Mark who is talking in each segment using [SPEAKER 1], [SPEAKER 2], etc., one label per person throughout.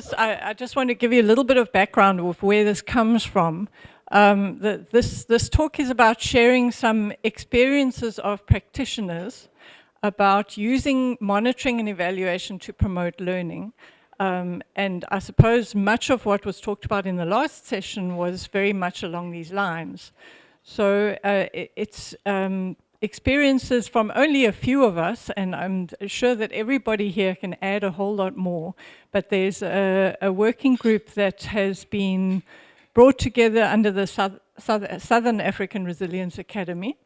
[SPEAKER 1] preface, I just want to give you a little bit of background of where this comes from. This talk is about sharing some experiences of practitioners about using monitoring and evaluation to promote learning. And I suppose much of what was talked about in the last session was very much along these lines. So it's experiences from only a few of us, and I'm sure that everybody here can add a whole lot more, but there's a working group that has been brought together under the Southern African Resilience Academy.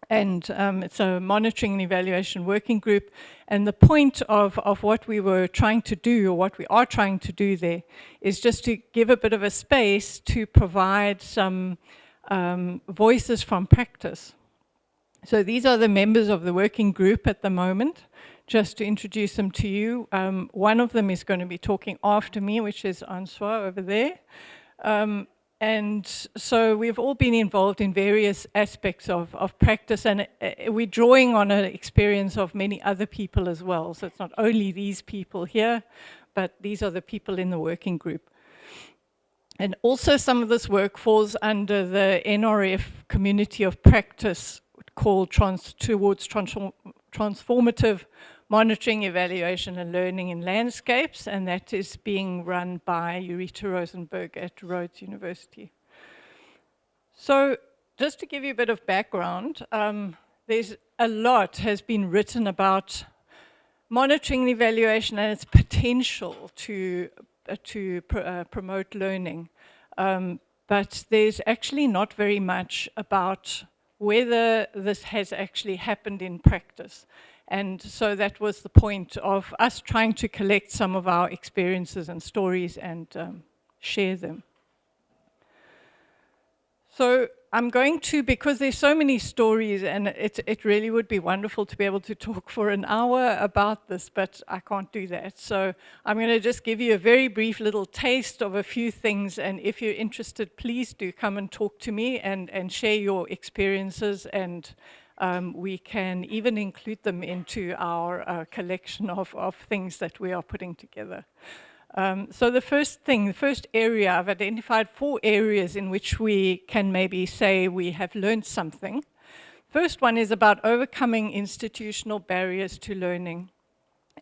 [SPEAKER 1] And it's a monitoring and evaluation working group. And the point of what we were trying to do, or what we are trying to do there, is just to give a bit of a space to provide some voices from practice. So these are the members of the working group at the moment. Just to introduce them to you, one of them is going to be talking after me, which is Answa over there. And so we've all been involved in various aspects of practice, and we're drawing on an experience of many other people as well. So it's not only these people here, but these are the people in the working group. And also some of this work falls under the NRF community of practice called Towards Transformative Monitoring, Evaluation and Learning in Landscapes, and that is being run by Eureka Rosenberg at Rhodes University. So just to give you a bit of background, there's a lot has been written about monitoring and evaluation and its potential to promote learning. But there's actually not very much about whether this has actually happened in practice. And so that was the point of us trying to collect some of our experiences and stories and share them. So I'm going to, because there's so many stories, and it really would be wonderful to be able to talk for an hour about this, but I can't do that. So I'm going to just give you a very brief little taste of a few things, and if you're interested, please do come and talk to me and share your experiences, and we can even include them into our collection of things that we are putting together. So the first area, I've identified 4 areas in which we can maybe say we have learned something. First one is about overcoming institutional barriers to learning.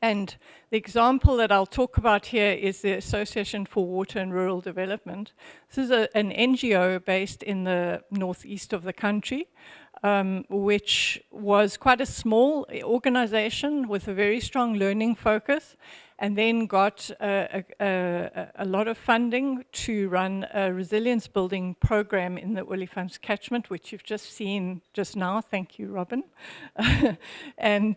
[SPEAKER 1] And the example that I'll talk about here is the Association for Water and Rural Development. This is an NGO based in the northeast of the country, which was quite a small organization with a very strong learning focus, and then got a lot of funding to run a resilience building program in the Olifants catchment, which you've just seen just now. Thank you, Robin. And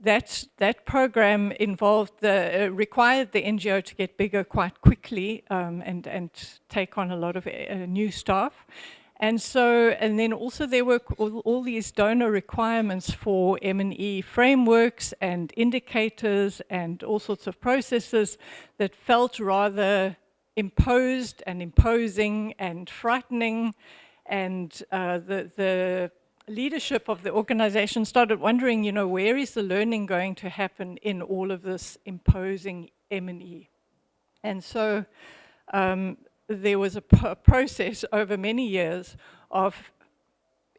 [SPEAKER 1] that program involved required the NGO to get bigger quite quickly and take on a lot of new staff. And then also there were all these donor requirements for M&E frameworks and indicators and all sorts of processes that felt rather imposed and imposing and frightening. And the leadership of the organization started wondering, you know, where is the learning going to happen in all of this imposing M&E? And so there was a process over many years of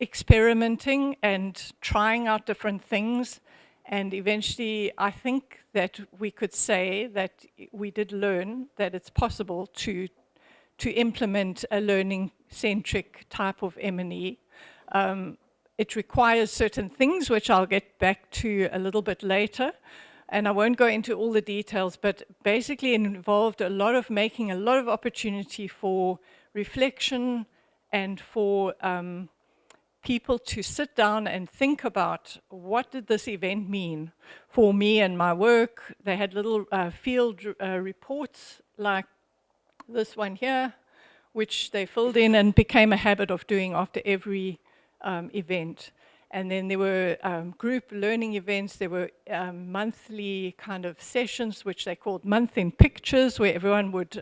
[SPEAKER 1] experimenting and trying out different things, and eventually I think that we could say that we did learn that it's possible to implement a learning-centric type of M&E. It requires certain things, which I'll get back to a little bit later. And I won't go into all the details, but basically it involved making a lot of opportunity for reflection and for people to sit down and think about what did this event mean for me and my work. They had little field reports like this one here, which they filled in and became a habit of doing after every event. And then there were group learning events. There were monthly kind of sessions, which they called Month in Pictures, where everyone would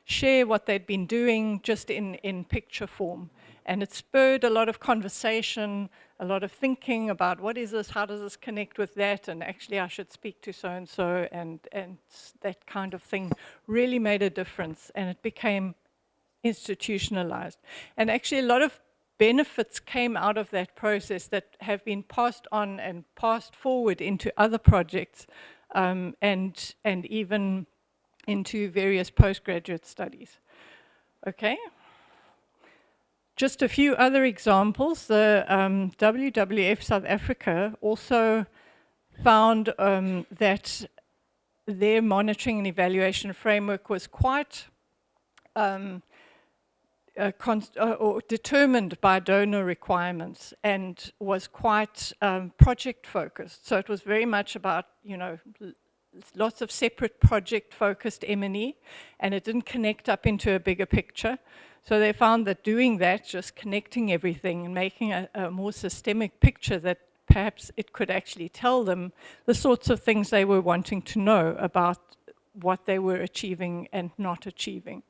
[SPEAKER 1] share what they'd been doing just in picture form. And it spurred a lot of conversation, a lot of thinking about what is this, how does this connect with that, and actually I should speak to so-and-so, and that kind of thing really made a difference, and it became institutionalized. And actually a lot of benefits came out of that process that have been passed on and passed forward into other projects, and even into various postgraduate studies. Okay. Just a few other examples. The WWF South Africa also found that their monitoring and evaluation framework was quite determined by donor requirements, and was quite project focused. So it was very much about, you know, lots of separate project focused M&E, and it didn't connect up into a bigger picture. So they found that doing that, just connecting everything and making a more systemic picture, that perhaps it could actually tell them the sorts of things they were wanting to know about what they were achieving and not achieving.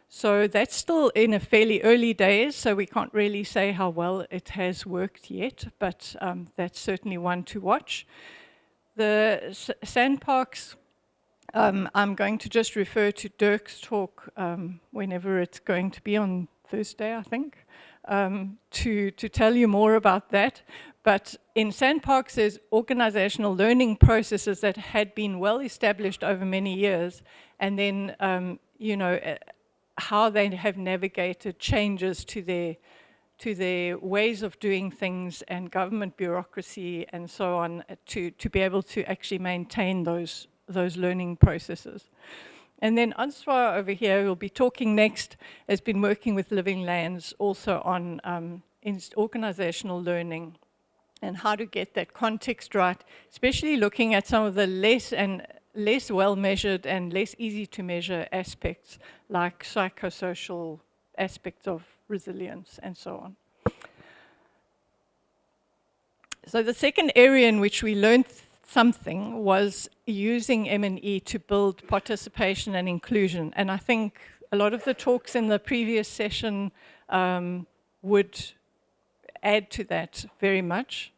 [SPEAKER 1] So that's still in a fairly early days, so we can't really say how well it has worked yet, but that's certainly one to watch. The sandparks, I'm going to just refer to Dirk's talk whenever it's going to be on Thursday, I think, to tell you more about that. But in sandparks, there's organizational learning processes that had been well established over many years, and then, you know, how they have navigated changes to their ways of doing things and government bureaucracy and so on, to be able to actually maintain those learning processes. And then Answar over here, who will be talking next, has been working with Living Lands also on organizational learning and how to get that context right, especially looking at some of the less well measured and less easy to measure aspects, like psychosocial aspects of resilience and so on. So the second area in which we learned something was using M&E to build participation and inclusion. And I think a lot of the talks in the previous session would add to that very much.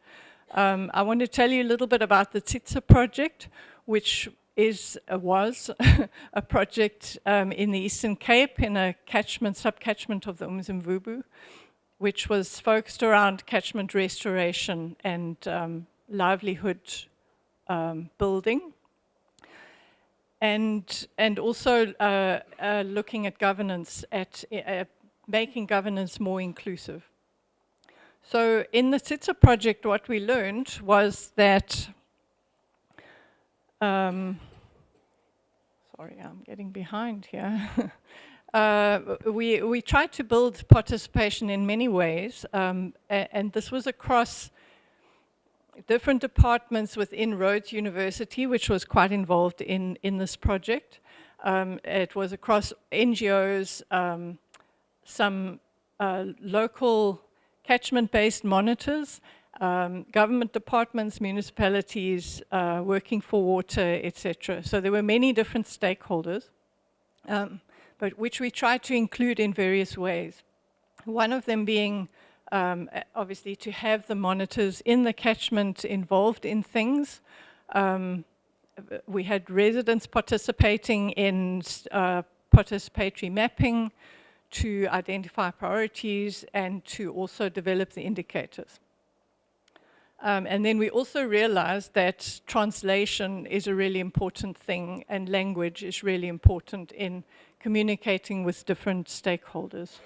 [SPEAKER 1] I want to tell you a little bit about the Tsitsa project, which was a project in the Eastern Cape in a sub-catchment of the Umzimvubu, which was focused around catchment restoration and livelihood building, and also looking at governance, making governance more inclusive. So in the Tsitsa project, what we learned was that, sorry, I'm getting behind here. We tried to build participation in many ways, and this was across different departments within Rhodes University, which was quite involved in this project. It was across NGOs, some local catchment-based monitors, government departments, municipalities, working for water, etc. So there were many different stakeholders, but which we tried to include in various ways. One of them being obviously to have the monitors in the catchment involved in things. We had residents participating in participatory mapping to identify priorities and to also develop the indicators. And then we also realized that translation is a really important thing, and language is really important in communicating with different stakeholders.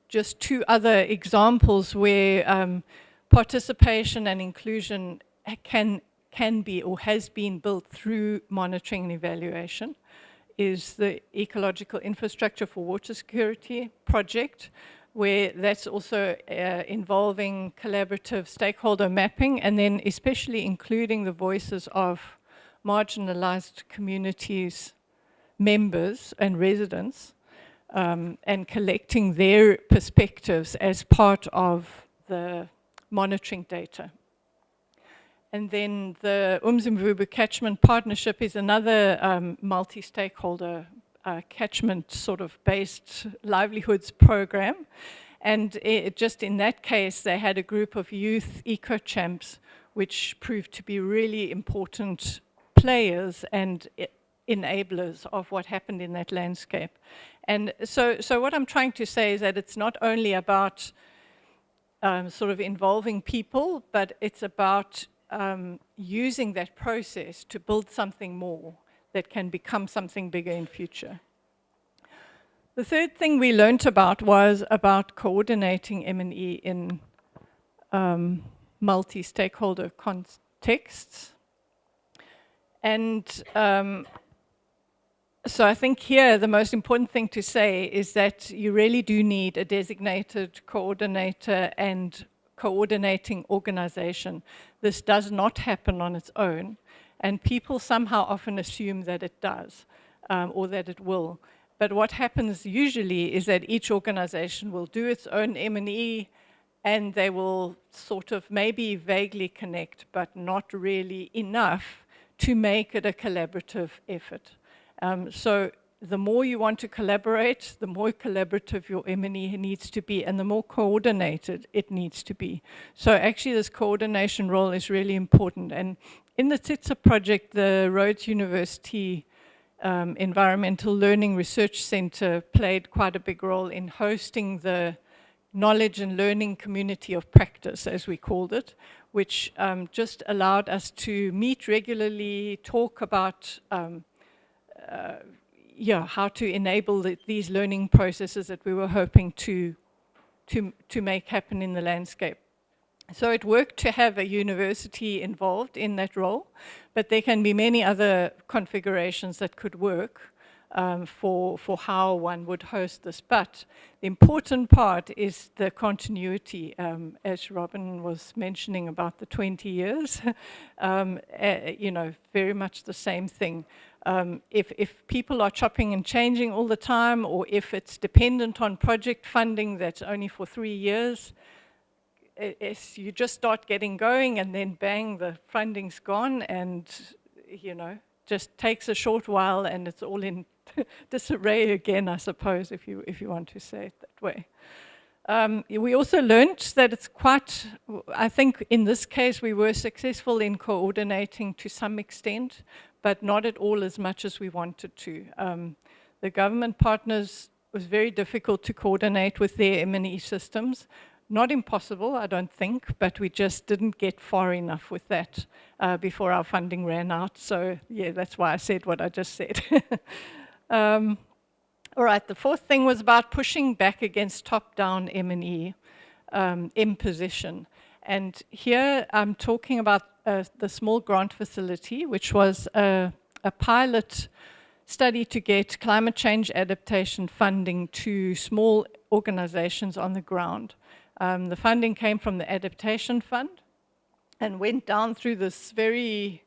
[SPEAKER 1] Just two other examples where participation and inclusion can be or has been built through monitoring and evaluation is the Ecological Infrastructure for Water Security project, where that's also involving collaborative stakeholder mapping, and then especially including the voices of marginalized communities, members and residents, and collecting their perspectives as part of the monitoring data. And then the Umzimvubu Catchment Partnership is another multi-stakeholder catchment sort of based livelihoods program. And just in that case, they had a group of youth eco-champs, which proved to be really important players and enablers of what happened in that landscape. And so what I'm trying to say is that it's not only about sort of involving people, but it's about using that process to build something more that can become something bigger in future. The third thing we learned about was about coordinating M&E in multi-stakeholder contexts. And so I think here the most important thing to say is that you really do need a designated coordinator and coordinating organization. This does not happen on its own, and people somehow often assume that it does or that it will. But what happens usually is that each organization will do its own M&E, and they will sort of maybe vaguely connect, but not really enough to make it a collaborative effort. So the more you want to collaborate, the more collaborative your M&E needs to be, and the more coordinated it needs to be. So actually this coordination role is really important. And in the TITSA project, the Rhodes University Environmental Learning Research Center played quite a big role in hosting the knowledge and learning community of practice, as we called it, which just allowed us to meet regularly, talk about how to enable these learning processes that we were hoping to make happen in the landscape. So it worked to have a university involved in that role, but there can be many other configurations that could work for how one would host this. But the important part is the continuity, as Robin was mentioning about the 20 years, very much the same thing. If people are chopping and changing all the time, or if it's dependent on project funding that's only for 3 years, you just start getting going and then bang, the funding's gone, and just takes a short while and it's all in disarray again, I suppose, if you want to say it that way. We also learned that it's quite, I think in this case we were successful in coordinating to some extent, but not at all as much as we wanted to. The government partners was very difficult to coordinate with their M&E systems. Not impossible, I don't think, but we just didn't get far enough with that before our funding ran out. So yeah, that's why I said what I just said. All right, the fourth thing was about pushing back against top-down M&E imposition. And here I'm talking about the small grant facility, which was a pilot study to get climate change adaptation funding to small organizations on the ground. The funding came from the Adaptation Fund and went down through this very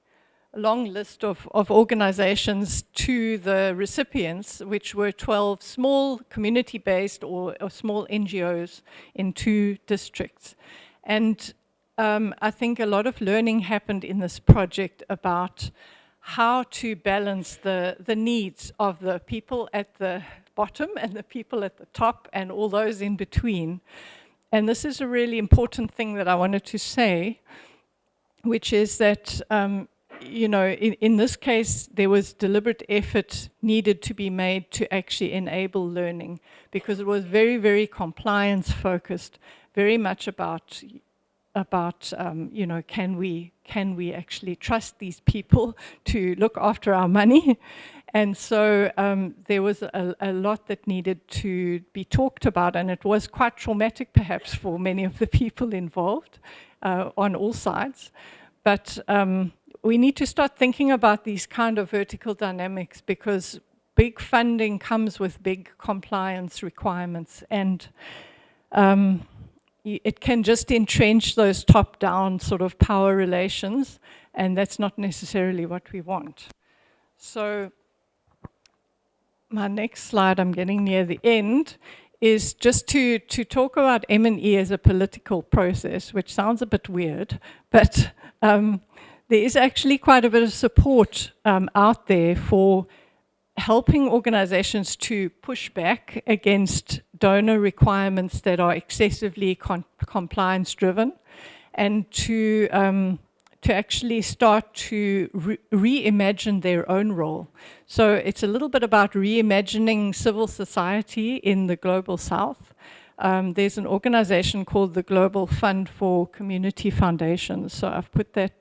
[SPEAKER 1] long list of organizations to the recipients, which were 12 small community-based or small NGOs in 2 districts. And I think a lot of learning happened in this project about how to balance the needs of the people at the bottom and the people at the top and all those in between. And this is a really important thing that I wanted to say, which is that, in this case, there was deliberate effort needed to be made to actually enable learning, because it was very, very compliance focused, very much about can we actually trust these people to look after our money? And so there was a lot that needed to be talked about, and it was quite traumatic perhaps for many of the people involved on all sides. But we need to start thinking about these kind of vertical dynamics, because big funding comes with big compliance requirements, and it can just entrench those top-down sort of power relations, and that's not necessarily what we want. So my next slide, I'm getting near the end, is just to talk about M&E as a political process, which sounds a bit weird, but there is actually quite a bit of support out there for helping organizations to push back against donor requirements that are excessively compliance driven, and to actually start to reimagine their own role. So it's a little bit about reimagining civil society in the Global South. There's an organization called the Global Fund for Community Foundations. So I've put that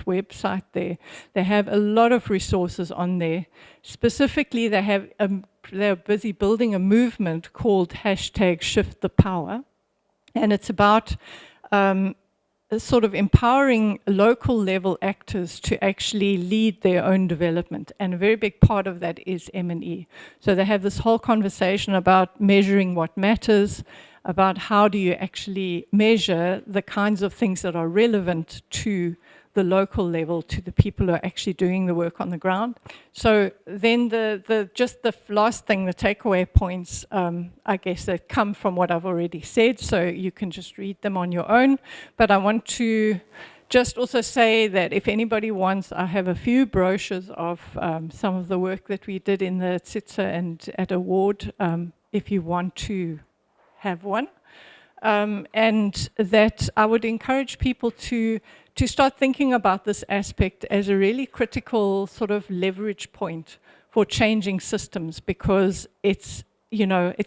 [SPEAKER 1] website there. They have a lot of resources on there. Specifically, they're busy building a movement called #ShiftThePower. And it's about sort of empowering local level actors to actually lead their own development. And a very big part of that is M&E. So they have this whole conversation about measuring what matters, about how do you actually measure the kinds of things that are relevant to the local level, to the people who are actually doing the work on the ground. So then just the last thing, the takeaway points, I guess, that come from what I've already said, so you can just read them on your own. But I want to just also say that if anybody wants, I have a few brochures of some of the work that we did in the Tsitsa and at Award, if you want to have one. And that I would encourage people to start thinking about this aspect as a really critical sort of leverage point for changing systems, because it's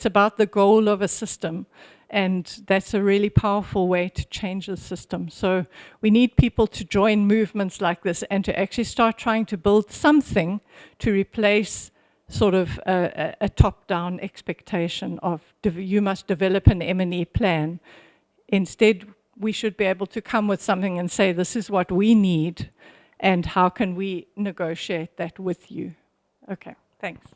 [SPEAKER 1] about the goal of a system, and that's a really powerful way to change the system. So we need people to join movements like this and to actually start trying to build something to replace sort of a top-down expectation of you must develop an M&E plan. Instead, we should be able to come with something and say, this is what we need, and how can we negotiate that with you? Okay, thanks.